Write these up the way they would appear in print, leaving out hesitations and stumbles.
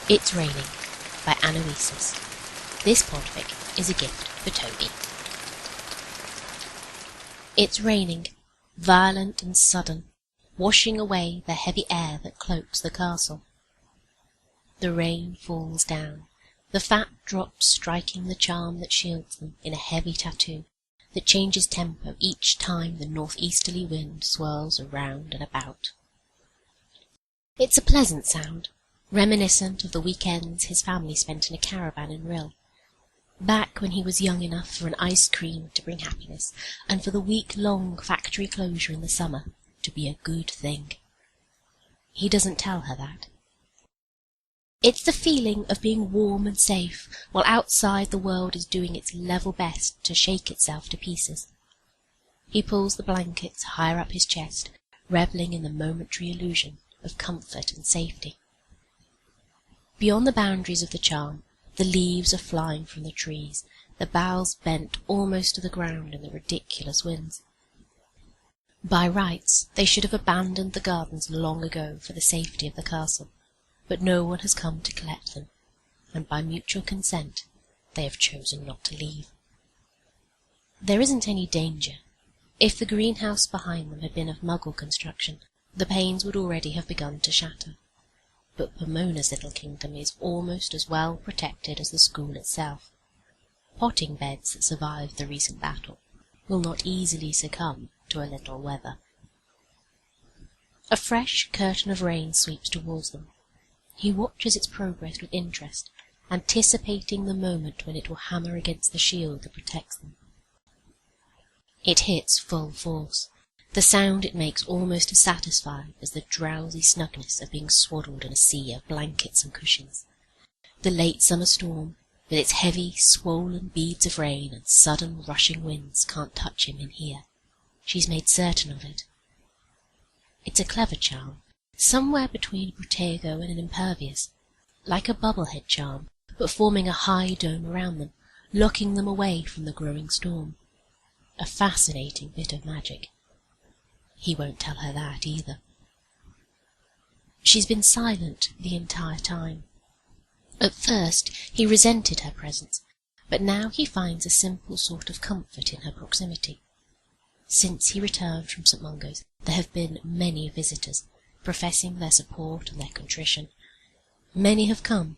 It's Raining by Anoesis. This podfic is a gift for Toby. It's raining, violent and sudden, washing away the heavy air that cloaks the castle. The rain falls down, the fat drops striking the charm that shields them in a heavy tattoo that changes tempo each time the northeasterly wind swirls around and about. It's a pleasant sound, reminiscent of the weekends his family spent in a caravan in Rill, back when he was young enough for an ice cream to bring happiness, and for the week-long factory closure in the summer to be a good thing. He doesn't tell her that. It's the feeling of being warm and safe, while outside the world is doing its level best to shake itself to pieces. He pulls the blankets higher up his chest, revelling in the momentary illusion of comfort and safety. Beyond the boundaries of the charm, the leaves are flying from the trees, the boughs bent almost to the ground in the ridiculous winds. By rights, they should have abandoned the gardens long ago for the safety of the castle, but no one has come to collect them, and by mutual consent they have chosen not to leave. There isn't any danger. If the greenhouse behind them had been of Muggle construction, the panes would already have begun to shatter. But Pomona's little kingdom is almost as well protected as the school itself. Potting beds that survived the recent battle will not easily succumb to a little weather. A fresh curtain of rain sweeps towards them. He watches its progress with interest, anticipating the moment when it will hammer against the shield that protects them. It hits full force. The sound it makes almost as satisfying as the drowsy snugness of being swaddled in a sea of blankets and cushions. The late summer storm, with its heavy, swollen beads of rain and sudden rushing winds, can't touch him in here. She's made certain of it. It's a clever charm, somewhere between a protego and an impervious, like a bubblehead charm, but forming a high dome around them, locking them away from the growing storm. A fascinating bit of magic. He won't tell her that either. She's been silent the entire time. At first he resented her presence, but now he finds a simple sort of comfort in her proximity. Since he returned from St. Mungo's, there have been many visitors, professing their support and their contrition. Many have come,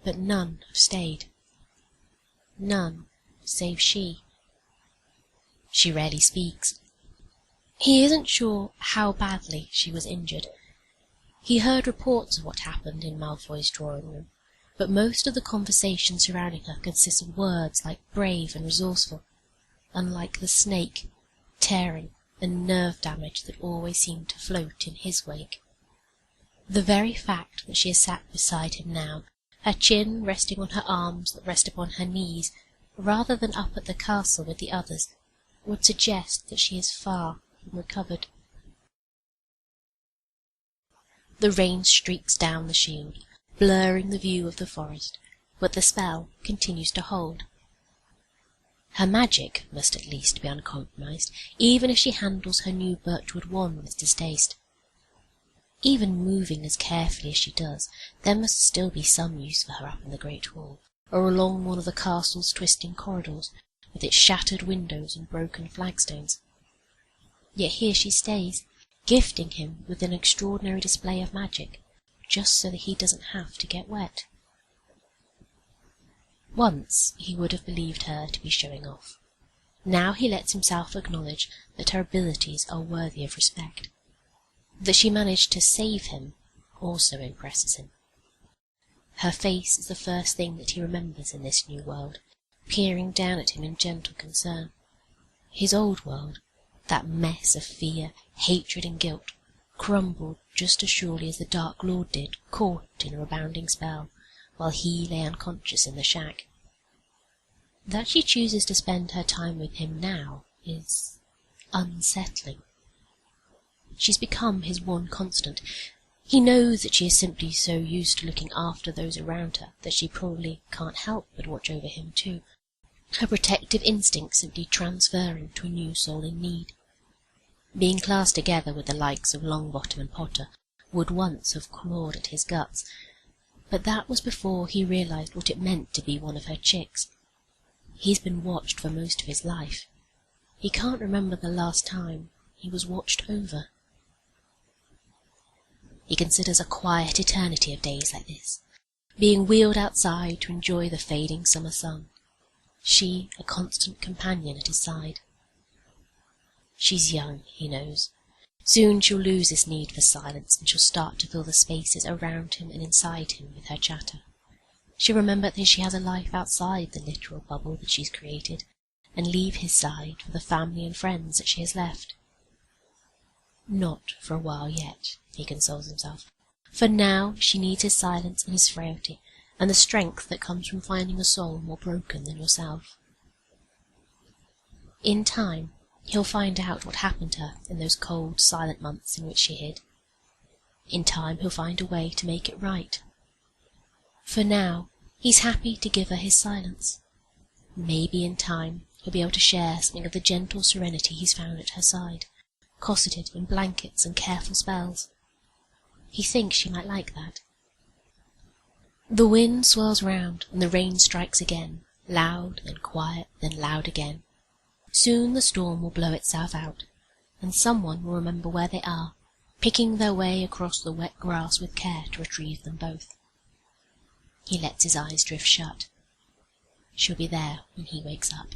but none have stayed. None save she. She rarely speaks. He isn't sure how badly she was injured. He heard reports of what happened in Malfoy's drawing room, but most of the conversation surrounding her consists of words like brave and resourceful, unlike the snake, tearing, and nerve damage that always seemed to float in his wake. The very fact that she is sat beside him now, her chin resting on her arms that rest upon her knees, rather than up at the castle with the others, would suggest that she is far from recovered. The rain streaks down the shield, blurring the view of the forest, but the spell continues to hold. Her magic must at least be uncompromised, even if she handles her new birchwood wand with distaste. Even moving as carefully as she does, there must still be some use for her up in the great hall, or along one of the castle's twisting corridors, with its shattered windows and broken flagstones. Yet here she stays, gifting him with an extraordinary display of magic, just so that he doesn't have to get wet. Once he would have believed her to be showing off. Now he lets himself acknowledge that her abilities are worthy of respect. That she managed to save him also impresses him. Her face is the first thing that he remembers in this new world, peering down at him in gentle concern. His old world, that mess of fear, hatred and guilt, crumbled just as surely as the Dark Lord did, caught in a rebounding spell, while he lay unconscious in the shack. That she chooses to spend her time with him now is unsettling. She's become his one constant. He knows that she is simply so used to looking after those around her that she probably can't help but watch over him too, her protective instinct simply transferring to a new soul in need. Being classed together with the likes of Longbottom and Potter would once have clawed at his guts, But that was before he realized what it meant to be one of her chicks. He's been watched for most of his life. He can't remember the last time he was watched over. He considers a quiet eternity of days like this, being wheeled outside to enjoy the fading summer sun, she a constant companion at his side. She's young, he knows. Soon she'll lose this need for silence, and she'll start to fill the spaces around him and inside him with her chatter. She'll remember that she has a life outside the literal bubble that she's created, and leave his side for the family and friends that she has left. Not for a while yet, he consoles himself. For now she needs his silence and his frailty, and the strength that comes from finding a soul more broken than yourself. In time, he'll find out what happened to her in those cold, silent months in which she hid. In time he'll find a way to make it right. For now, he's happy to give her his silence. Maybe in time he'll be able to share something of the gentle serenity he's found at her side, cosseted in blankets and careful spells. He thinks she might like that. The wind swirls round, and the rain strikes again, loud, then quiet, then loud again. Soon the storm will blow itself out, and someone will remember where they are, picking their way across the wet grass with care to retrieve them both. He lets his eyes drift shut. She'll be there when he wakes up.